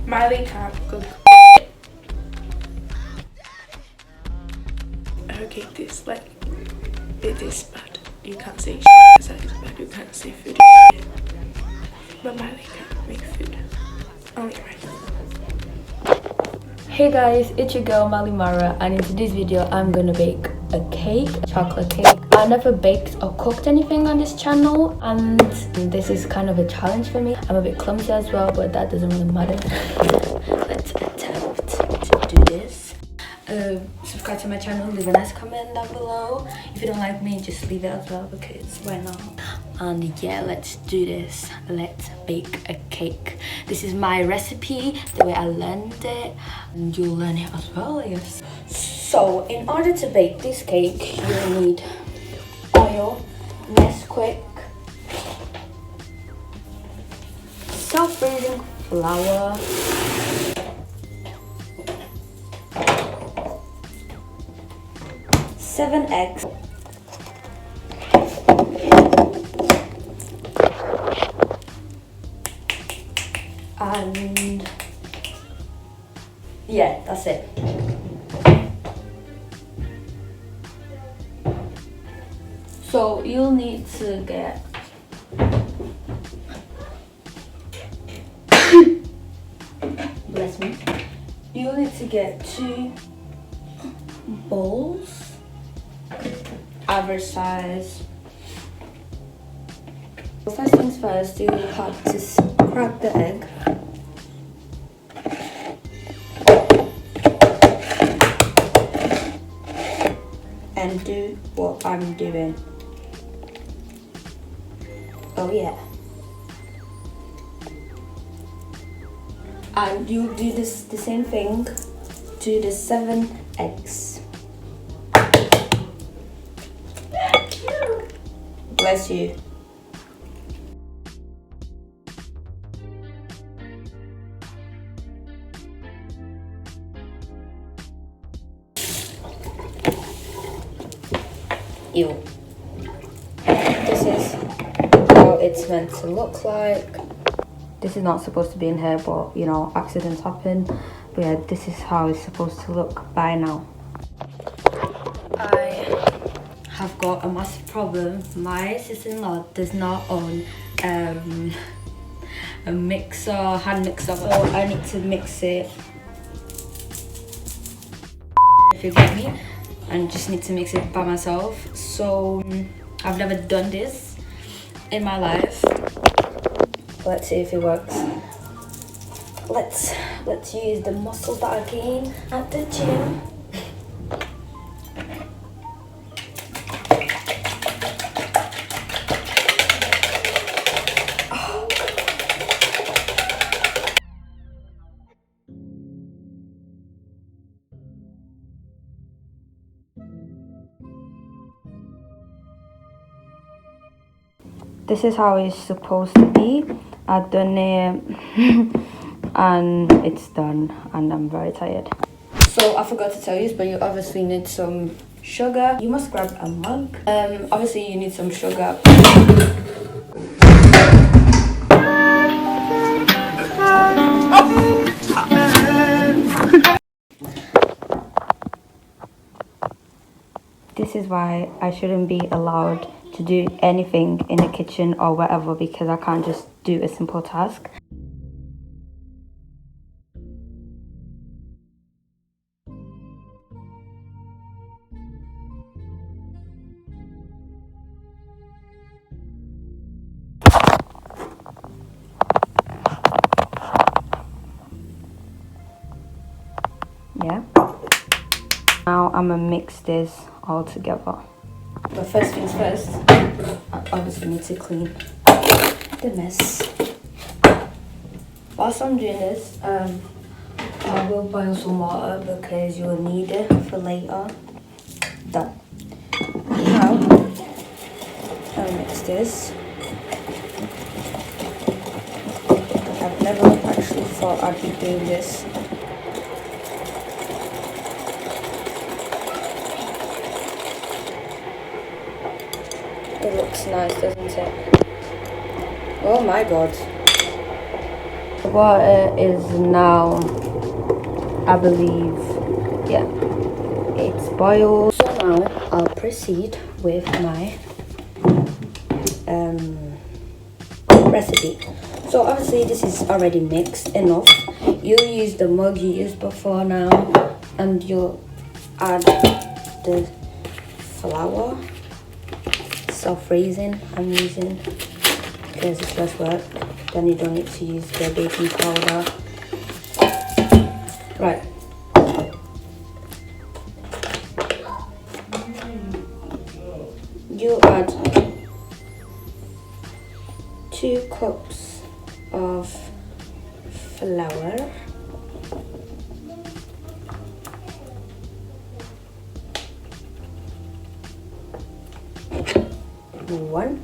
Miley can't cook. Okay, this it is bad. You can't say shit because that is bad. You can't say food is shit. But Miley can't make food. Only right. Hey guys, it's your girl Mali Mara, and in today's video I'm gonna bake a cake, a chocolate cake. I never baked or cooked anything on this channel, and this is kind of a challenge for me. I'm a bit clumsy as well, but that doesn't really matter. Let's attempt to do this. Subscribe to my channel, leave a nice comment down below. If you don't like me, just leave it as well, because why not? And yeah, let's do this. Let's bake a cake. This is my recipe, the way I learned it, and you'll learn it as well, I guess. So in order to bake this cake, you need oil, NESQUICK, self-raising flour, seven eggs, and yeah, that's it. So you'll need to get bless me. You'll need to get 2 bowls, average size. First things first, you have to crack the egg. And do what I'm doing. Oh yeah. And you do this the same thing to the 7 eggs. Bless you. Ew. This is how it's meant to look like. This is not supposed to be in here, but you know, accidents happen. But yeah, this is how it's supposed to look by now. I have got a massive problem. My sister-in-law does not own a mixer, hand mixer, so I need to mix it. If you get me, and just need to mix it by myself. So I've never done this in my life. Let's see if it works. Let's use the muscles that I gained at the gym. This is how it's supposed to be. I've done it and it's done, and I'm very tired. So I forgot to tell you, but you obviously need some sugar. You must grab a mug. Obviously you need some sugar. This is why I shouldn't be allowed to do anything in the kitchen or wherever, because I can't just do a simple task. Yeah. Now I'm gonna mix this all together. But first things first, I obviously need to clean the mess. Whilst I'm doing this, I will boil some water because you'll need it for later. Done. Now, I'll mix this. I've never actually thought I'd be doing this. It looks nice, doesn't it? Oh my god. Water is now, I believe, yeah, it's boiled. So now I'll proceed with my recipe. So obviously this is already mixed enough. You'll use the mug you used before now, and you'll add the flour. Self-raising I'm using because it's less work. Then you don't need to use the baking powder. Right. You add 2 cups of flour. One.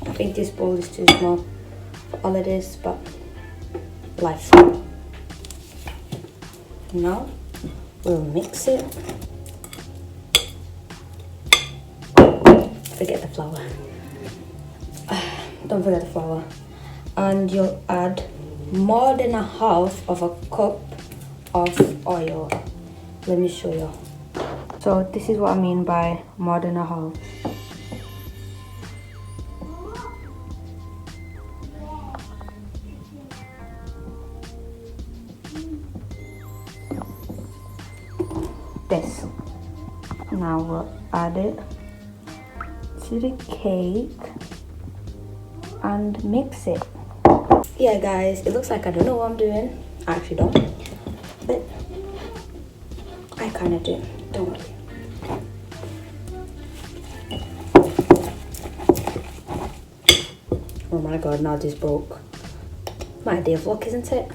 I think this bowl is too small for all of this, but life. Now we'll mix it. Forget the flour. Don't forget the flour. And you'll add more than 1/2 of a cup of oil. Let me show you. So this is what I mean by more than 1/2. This. Now we'll add it to the cake and mix it. Yeah guys, it looks like I don't know what I'm doing. I actually don't, but I kind of do. Don't worry. Oh my god, now this broke. My day of luck, isn't it?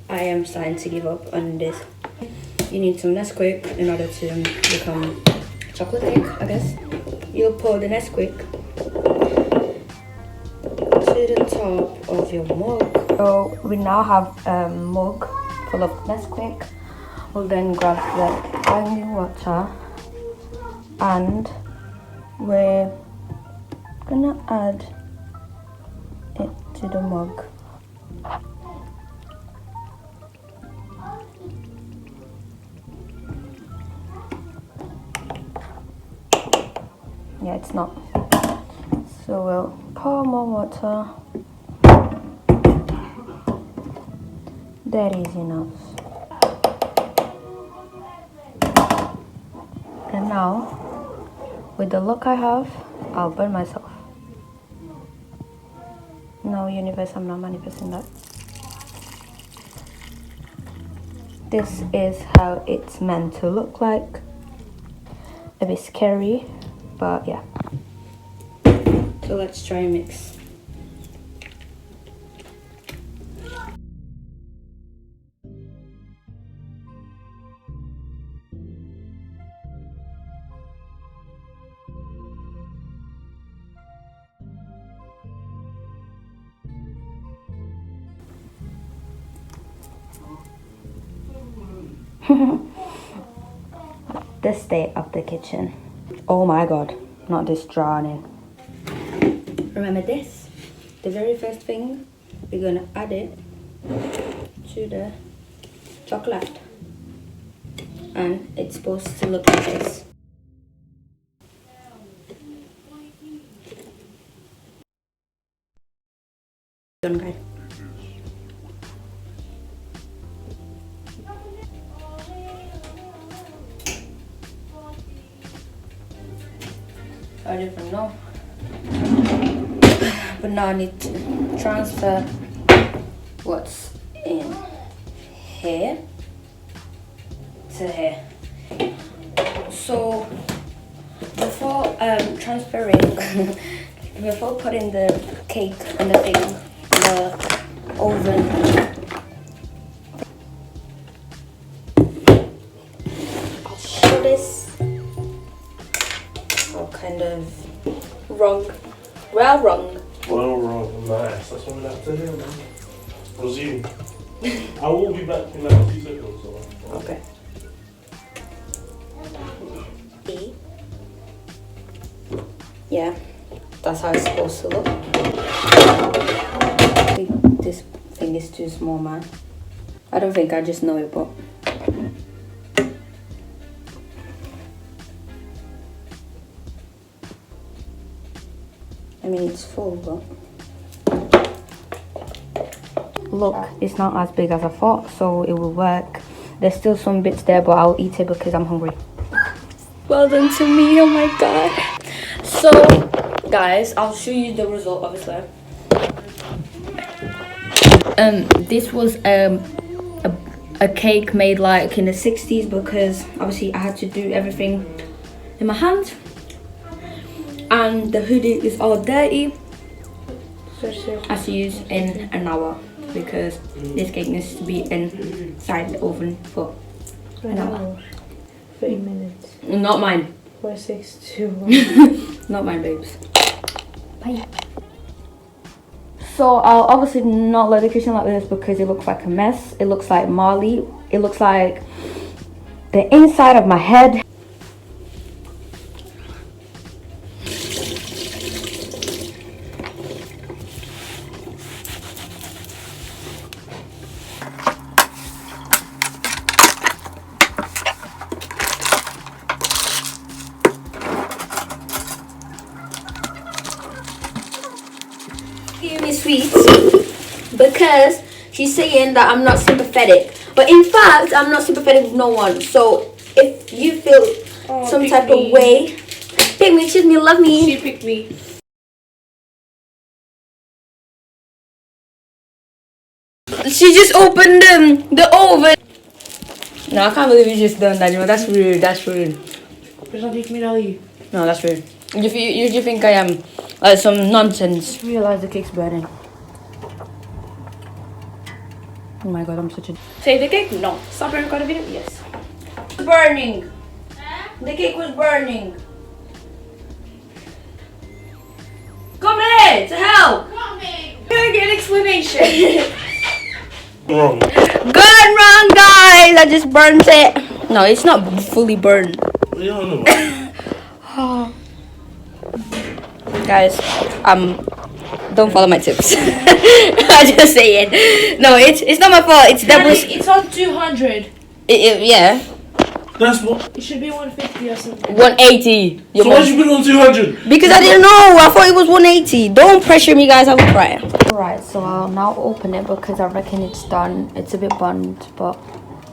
I am starting to give up on this. You need some NESQUICK in order to become chocolate cake, I guess. You'll pour the NESQUICK to the top of your mug. So we now have a mug full of NESQUICK. We'll then grab the boiling water and we're gonna add it to the mug. Yeah, it's not. So we'll pour more water. That is enough. And now, with the look I have, I'll burn myself. No, universe, I'm not manifesting that. This is how it's meant to look like. A bit scary, but yeah. So let's try and mix. The state of the kitchen. Oh my god, not this drowning. Remember this? The very first thing, we're gonna add it to the chocolate. And it's supposed to look like this. Done, guys. I don't even know. But now I need to transfer what's in here to here. So before transferring, before putting the cake in the thing, the oven, I'll show this. I'll kind of Well wrong. Well wrong. Nice. That's what we like to hear, man. Resume. I will be back in like 2 seconds. So. Okay. E. Yeah, that's how it's supposed to look. I think this thing is too small, man. I don't think I just know it, but I mean it's full, but look, it's not as big as I thought, so it will work. There's still some bits there, but I'll eat it because I'm hungry. Well done to me, oh my god. So guys, I'll show you the result obviously. This was a cake made like in the 60s because obviously I had to do everything in my hand, and the hoodie is all dirty. I have to use in an hour because this cake needs to be inside the oven for an hour. 30 minutes. Not mine. 4, 6, 2. Not mine, babes. Bye. So I'll obviously not let the kitchen like this because it looks like a mess. It looks like Marley. It looks like the inside of my head. Give me sweets because she's saying that I'm not sympathetic, but in fact I'm not sympathetic with no one. So if you feel some type of way, pick me, choose me, love me. She picked me. She just opened the oven. No, I can't believe you just done that. That's rude. That's rude. No, that's rude. You think I am some nonsense? I realize the cake's burning. Oh my god, I'm such a... Save the cake? No. Stop and record a video? Yes. Burning. The cake was burning. Come here to help. Coming. Can I get an explanation? Wrong. Good and wrong, guys. I just burnt it. No, it's not fully burned. Yeah, I know. Guys, don't follow my tips. I'm just saying. No, it's not my fault. It's Deborah's. It's on 200. Yeah. That's what. It should be 150 or something. 180. So why'd you put it on 200? Because I didn't know. I thought it was 180. Don't pressure me, guys. I will cry. Alright, so I'll now open it because I reckon it's done. It's a bit burned, but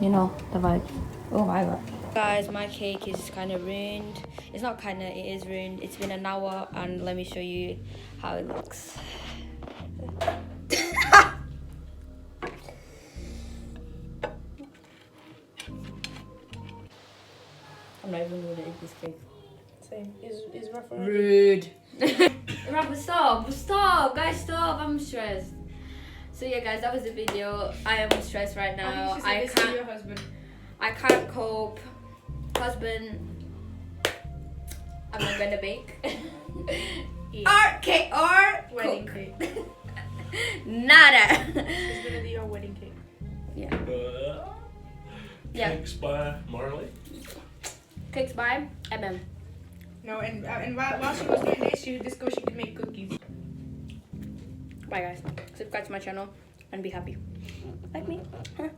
you know the vibe. Oh my god. Guys, my cake is kind of ruined. It's not kind of, it is ruined. It's been an hour and let me show you how it looks. I'm not even gonna eat this cake. Same. Is rough already? Rude. Rapper, stop, guys, stop. I'm stressed. So yeah, guys, that was the video. I am stressed right now. I can't. Your husband. I can't cope. Husband, I'm not gonna bake. Art cake or Wedding cook. cake. Nada. It's gonna be your wedding cake. Yeah. Yeah. Cakes by Marley. Cakes by MM. No, and while she was doing this, she would discover she could make cookies. Bye guys. Subscribe to my channel and be happy. Like me. Huh?